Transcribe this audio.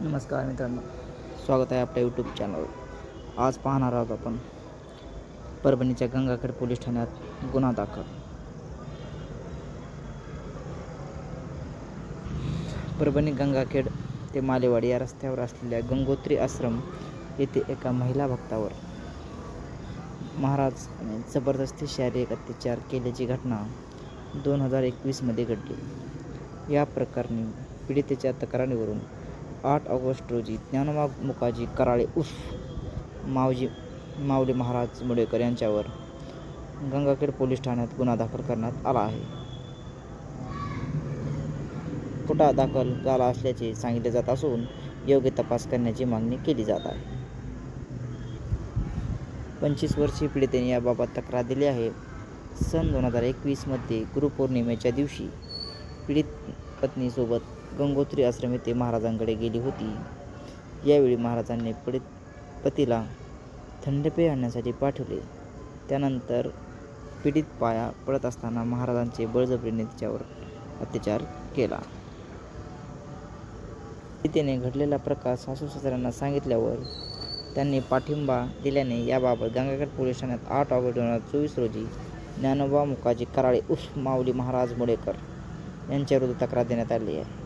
नमस्कार मित्रांनो, स्वागत आहे आपल्या यूट्यूब चॅनलवर. आज पाहणार आहोत आपण परभणीच्या गंगाखेड पोलीस ठाण्यात गुन्हा दाखल. परभणी गंगाखेड ते मालेवाडी या रस्त्यावर असलेल्या गंगोत्री आश्रम येथे एका महिला भक्तावर महाराज जबरदस्ती शारीरिक अत्याचार केल्याची घटना 2021 घडली. या प्रकरणी पीडितेच्या तक्रारीवरून 8 ऑगस्ट रोजी ज्ञानोबा मुकाजी कराळे उर्फ माऊली महाराज मुडेकर यांच्यावर गंगाखेड पोलीस ठाण्यात गुन्हा दाखल करण्यात आला आहे. खोटा दाखल झाला असल्याचे सांगितले जात असून योग्य तपास करण्याची मागणी केली जात आहे. 25 वर्षीय पीडितेने याबाबत तक्रार दिली आहे. सन 2021 मध्ये गुरुपौर्णिमेच्या दिवशी पीडित पत्नीसोबत गंगोत्री आश्रम येथे महाराजांकडे गेली होती. यावेळी महाराजांनी पीडित पतीला थंड पेय आणण्यासाठी पाठवले. त्यानंतर पीडित पाया पडत असताना महाराजांचे बळजबरीने तिच्यावर अत्याचार केला. पीडितेने घडलेला प्रकार सासू-सासऱ्यांना सांगितल्यावर त्यांनी पाठिंबा दिल्याने याबाबत गंगाखेड पोलीस ठाण्यात 8 ऑगस्ट 2024 रोजी ज्ञानोबा मुकाजी कराळे उर्फ माऊली महाराज मुडेकर यांच्याविरुद्ध तक्रार देण्यात आली आहे.